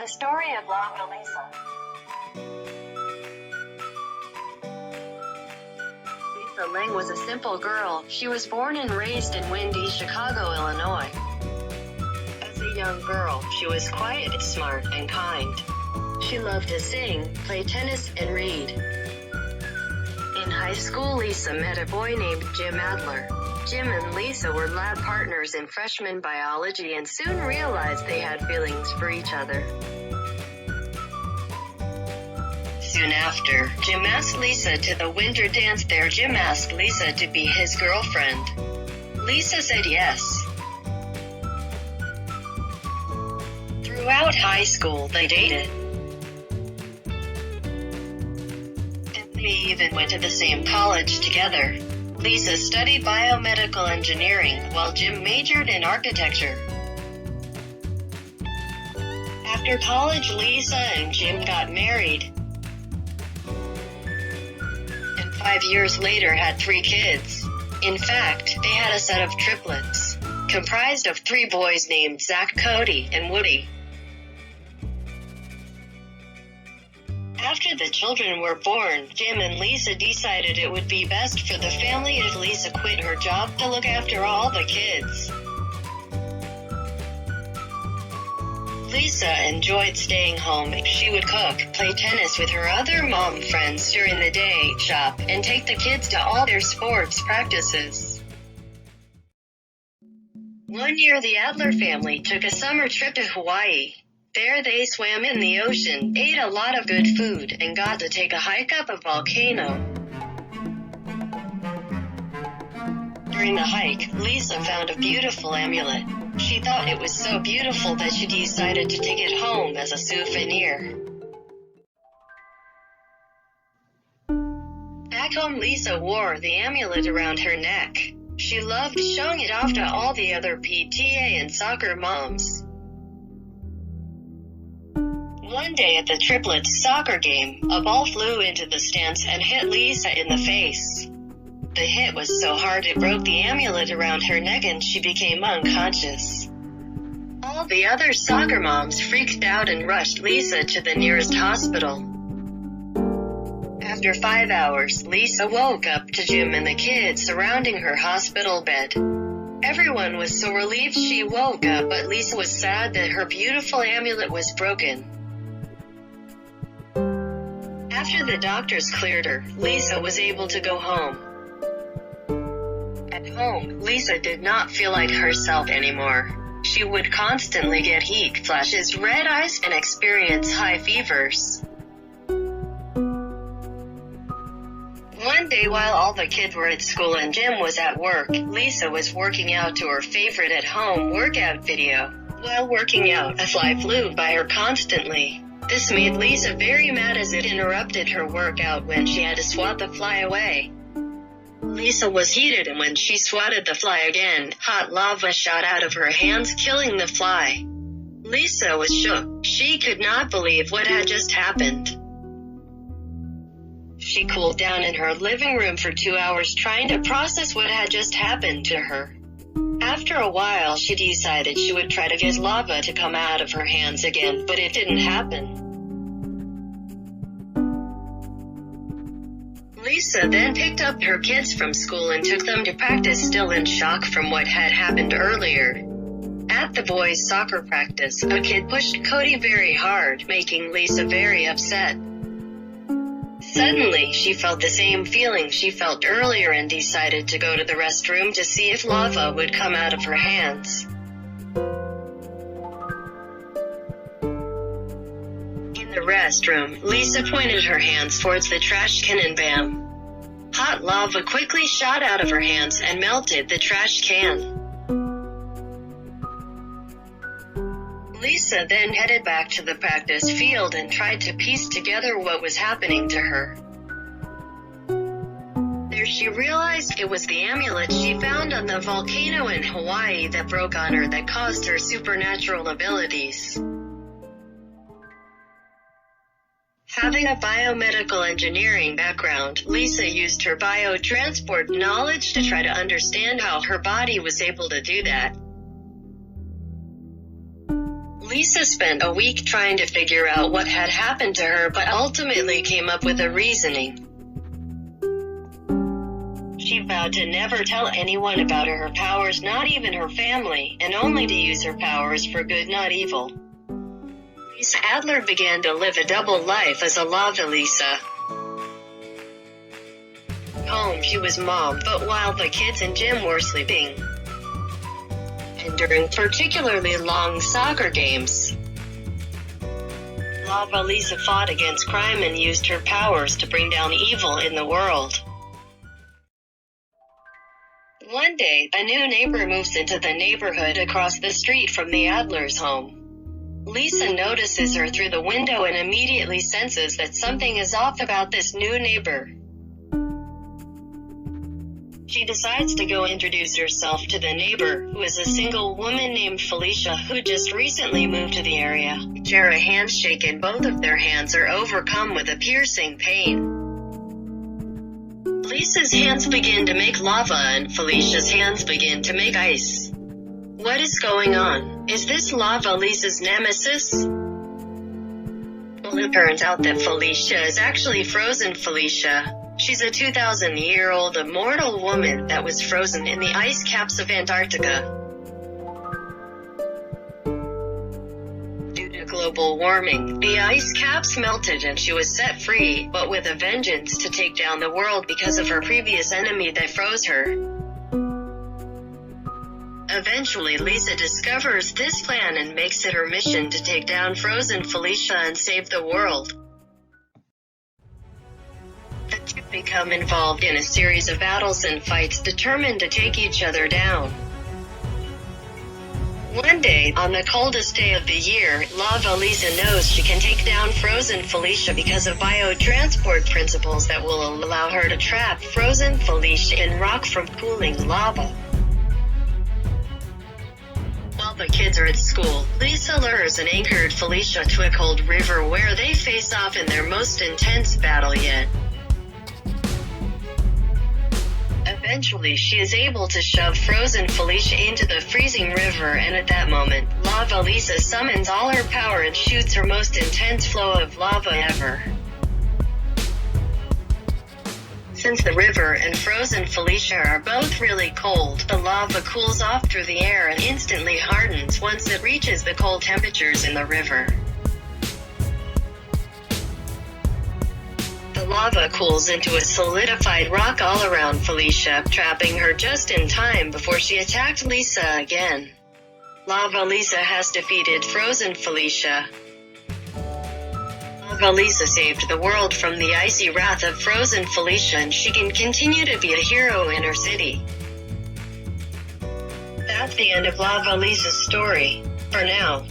The story of Lava Lisa. Lisa Ling was a simple girl. She was born and raised in windy Chicago, Illinois. As a young girl, she was quiet, smart, and kind. She loved to sing, play tennis, and read. In high school, Lisa met a boy named Jim Adler. Jim and Lisa were lab partners in freshman biology and soon realized they had feelings for each other. Soon after, Jim asked Lisa to the winter dance there. Jim asked Lisa to be his girlfriend. Lisa said yes. Throughout high school, they dated. And they even went to the same college together. Lisa studied biomedical engineering, while Jim majored in architecture. After college, Lisa and Jim got married. And 5 years later had 3 kids. In fact, they had a set of triplets, comprised of 3 boys named Zach, Cody, and Woody. After the children were born, Jim and Lisa decided it would be best for the family if Lisa quit her job to look after all the kids. Lisa enjoyed staying home. She would cook, play tennis with her other mom friends during the day, shop, and take the kids to all their sports practices. One year, the Adler family took a summer trip to Hawaii. There they swam in the ocean, ate a lot of good food, and got to take a hike up a volcano. During the hike, Lisa found a beautiful amulet. She thought it was so beautiful that she decided to take it home as a souvenir. Back home, Lisa wore the amulet around her neck. She loved showing it off to all the other PTA and soccer moms. One day at the triplets' soccer game, a ball flew into the stands and hit Lisa in the face. The hit was so hard it broke the amulet around her neck and she became unconscious. All the other soccer moms freaked out and rushed Lisa to the nearest hospital. After 5 hours, Lisa woke up to Jim and the kids surrounding her hospital bed. Everyone was so relieved she woke up, but Lisa was sad that her beautiful amulet was broken. After the doctors cleared her, Lisa was able to go home. At home, Lisa did not feel like herself anymore. She would constantly get heat flashes, red eyes, and experience high fevers. One day while all the kids were at school and Jim was at work, Lisa was working out to her favorite at-home workout video. While working out, a fly flew by her constantly. This made Lisa very mad as it interrupted her workout when she had to swat the fly away. Lisa was heated, and when she swatted the fly again, hot lava shot out of her hands, killing the fly. Lisa was shook. She could not believe what had just happened. She cooled down in her living room for 2 hours trying to process what had just happened to her. After a while, she decided she would try to get lava to come out of her hands again, but it didn't happen. Lisa then picked up her kids from school and took them to practice, still in shock from what had happened earlier. At the boys' soccer practice, a kid pushed Cody very hard, making Lisa very upset. Suddenly, she felt the same feeling she felt earlier and decided to go to the restroom to see if lava would come out of her hands. In the restroom, Lisa pointed her hands towards the trash can and bam! Hot lava quickly shot out of her hands and melted the trash can. Lisa then headed back to the practice field and tried to piece together what was happening to her. There she realized it was the amulet she found on the volcano in Hawaii that broke on her that caused her supernatural abilities. Having a biomedical engineering background, Lisa used her biotransport knowledge to try to understand how her body was able to do that. Lisa spent a week trying to figure out what had happened to her, but ultimately came up with a reasoning. She vowed to never tell anyone about her powers, not even her family, and only to use her powers for good, not evil. Lisa Adler began to live a double life as a Lava Lisa. Home, she was mom, but while the kids and Jim were sleeping, and during particularly long soccer games, Lava Lisa fought against crime and used her powers to bring down evil in the world. One day, a new neighbor moves into the neighborhood across the street from the Adlers' home. Lisa notices her through the window and immediately senses that something is off about this new neighbor. She decides to go introduce herself to the neighbor, who is a single woman named Felicia who just recently moved to the area. They share a handshake and both of their hands are overcome with a piercing pain. Lisa's hands begin to make lava and Felicia's hands begin to make ice. What is going on? Is this Lava Lisa's nemesis? Well, it turns out that Felicia is actually Frozen Felicia. She's a 2,000-year-old immortal woman that was frozen in the ice caps of Antarctica. Due to global warming, the ice caps melted and she was set free, but with a vengeance to take down the world because of her previous enemy that froze her. Eventually, Lisa discovers this plan and makes it her mission to take down Frozen Felicia and save the world. The two become involved in a series of battles and fights, determined to take each other down. One day, on the coldest day of the year, Lava Lisa knows she can take down Frozen Felicia because of biotransport principles that will allow her to trap Frozen Felicia in rock from cooling lava. While the kids are at school, Lisa lures and anchored Felicia to a cold river where they face off in their most intense battle yet. Eventually, she is able to shove Frozen Felicia into the freezing river, and at that moment, Lava Lisa summons all her power and shoots her most intense flow of lava ever. Since the river and Frozen Felicia are both really cold, the lava cools off through the air and instantly hardens once it reaches the cold temperatures in the river. The lava cools into a solidified rock all around Felicia, trapping her just in time before she attacked Lisa again. Lava Lisa has defeated Frozen Felicia. Lava Lisa saved the world from the icy wrath of Frozen Felicia, and she can continue to be a hero in her city. That's the end of Lava Lisa's story. For now.